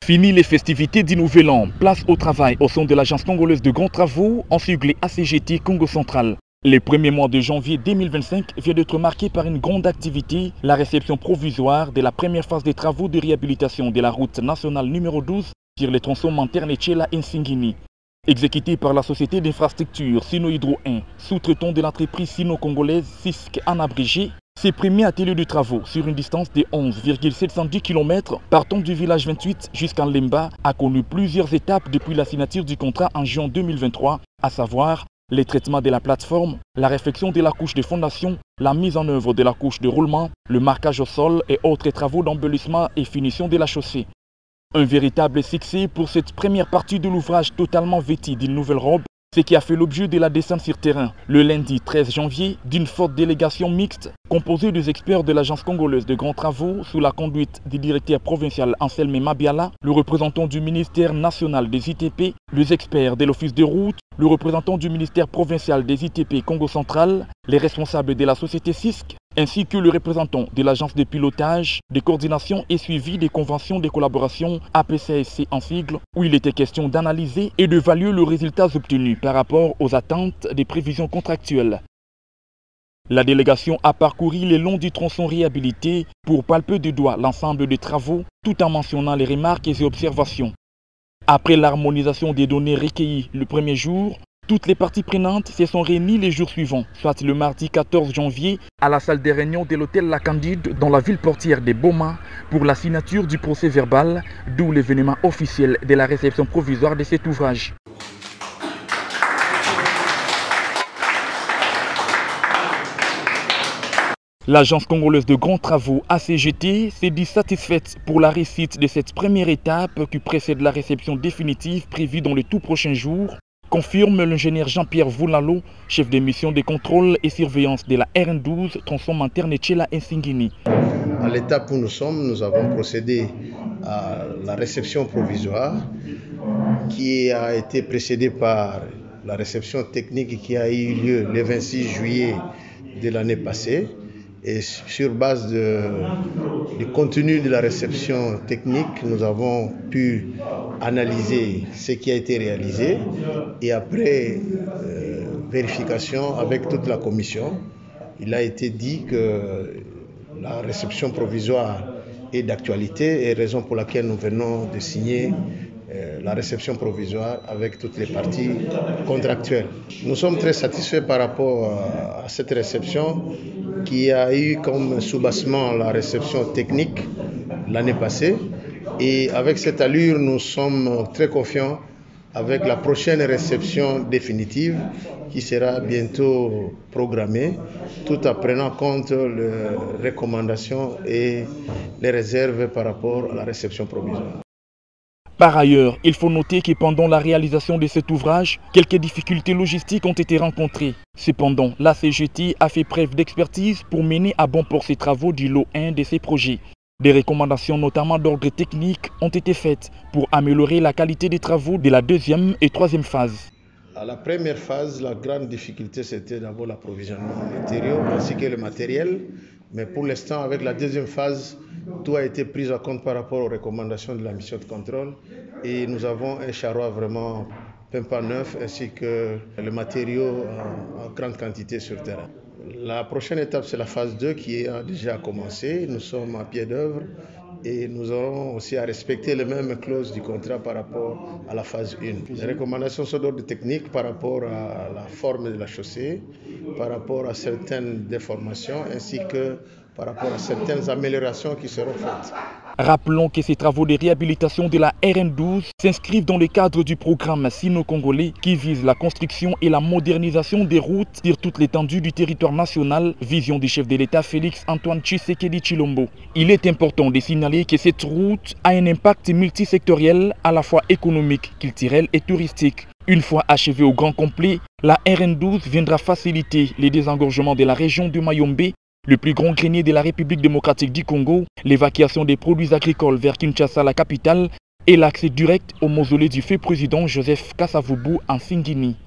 Fini les festivités du Nouvel An, place au travail au sein de l'Agence congolaise de grands travaux, en sigle ACGT Congo Central. Les premiers mois de janvier 2025 viennent d'être marqués par une grande activité, la réception provisoire de la première phase des travaux de réhabilitation de la route nationale numéro 12 sur les tronçons Manterne-Tchela-Nsingini. Exécuté par la société d'infrastructure Sino-Hydro 1, sous-traitant de l'entreprise sino-congolaise SISC en abrégé, ces premiers ateliers de travaux sur une distance de 11,710 km partant du village 28 jusqu'en Lemba a connu plusieurs étapes depuis la signature du contrat en juin 2023, à savoir les traitements de la plateforme, la réfection de la couche de fondation, la mise en œuvre de la couche de roulement, le marquage au sol et autres travaux d'embellissement et finition de la chaussée. Un véritable succès pour cette première partie de l'ouvrage totalement vêtue d'une nouvelle robe, ce qui a fait l'objet de la descente sur terrain le lundi 13 janvier d'une forte délégation mixte composée des experts de l'Agence congolaise de grands travaux sous la conduite du directeur provincial Anselme Mabiala, le représentant du ministère national des ITP, les experts de l'office de route, le représentant du ministère provincial des ITP Congo Central, les responsables de la société SISC, ainsi que le représentant de l'agence de pilotage, de coordination et suivi des conventions de collaboration APCSC en sigle, où il était question d'analyser et d'évaluer les résultats obtenus par rapport aux attentes des prévisions contractuelles. La délégation a parcouru le long du tronçon réhabilité pour palper du doigt l'ensemble des travaux, tout en mentionnant les remarques et observations. Après l'harmonisation des données recueillies le premier jour, toutes les parties prenantes se sont réunies les jours suivants, soit le mardi 14 janvier, à la salle des réunions de l'hôtel La Candide dans la ville portière de Boma pour la signature du procès verbal, d'où l'événement officiel de la réception provisoire de cet ouvrage. L'Agence congolaise de grands travaux ACGT s'est dit satisfaite pour la réussite de cette première étape qui précède la réception définitive prévue dans les tout prochains jours, confirme l'ingénieur Jean-Pierre Voulalo, chef de mission de contrôle et surveillance de la RN12, tronçon Manterne-Tchela-Nsingini. À l'étape où nous sommes, nous avons procédé à la réception provisoire qui a été précédée par la réception technique qui a eu lieu le 26 juillet de l'année passée. Et sur base du contenu de la réception technique, nous avons pu analyser ce qui a été réalisé et après vérification avec toute la commission, il a été dit que la réception provisoire est d'actualité et raison pour laquelle nous venons de signer la réception provisoire avec toutes les parties contractuelles. Nous sommes très satisfaits par rapport à cette réception qui a eu comme soubassement la réception technique l'année passée. Et avec cette allure, nous sommes très confiants avec la prochaine réception définitive qui sera bientôt programmée, tout en prenant compte les recommandations et les réserves par rapport à la réception provisoire. Par ailleurs, il faut noter que pendant la réalisation de cet ouvrage, quelques difficultés logistiques ont été rencontrées. Cependant, la CGT a fait preuve d'expertise pour mener à bon port ces travaux du lot 1 de ces projets. Des recommandations notamment d'ordre technique ont été faites pour améliorer la qualité des travaux de la deuxième et troisième phase. À la première phase, la grande difficulté c'était d'abord l'approvisionnement en matériaux ainsi que le matériel. Mais pour l'instant, avec la deuxième phase, tout a été pris en compte par rapport aux recommandations de la mission de contrôle. Et nous avons un charroi vraiment pimpant neuf ainsi que le matériau en grande quantité sur terrain. La prochaine étape, c'est la phase 2 qui a déjà commencé. Nous sommes à pied d'œuvre et nous aurons aussi à respecter les mêmes clauses du contrat par rapport à la phase 1. Les recommandations sont d'ordre technique par rapport à la forme de la chaussée, par rapport à certaines déformations ainsi que par rapport à certaines améliorations qui seront faites. Rappelons que ces travaux de réhabilitation de la RN12 s'inscrivent dans le cadre du programme sino-congolais qui vise la construction et la modernisation des routes sur toute l'étendue du territoire national, vision du chef de l'État Félix Antoine Tshisekedi Tshilombo. Il est important de signaler que cette route a un impact multisectoriel à la fois économique, culturel et touristique. Une fois achevée au grand complet, la RN12 viendra faciliter les désengorgements de la région de Mayombe, le plus grand grenier de la République démocratique du Congo, l'évacuation des produits agricoles vers Kinshasa, la capitale, et l'accès direct au mausolée du feu président Joseph Kasavubu en Nsingini.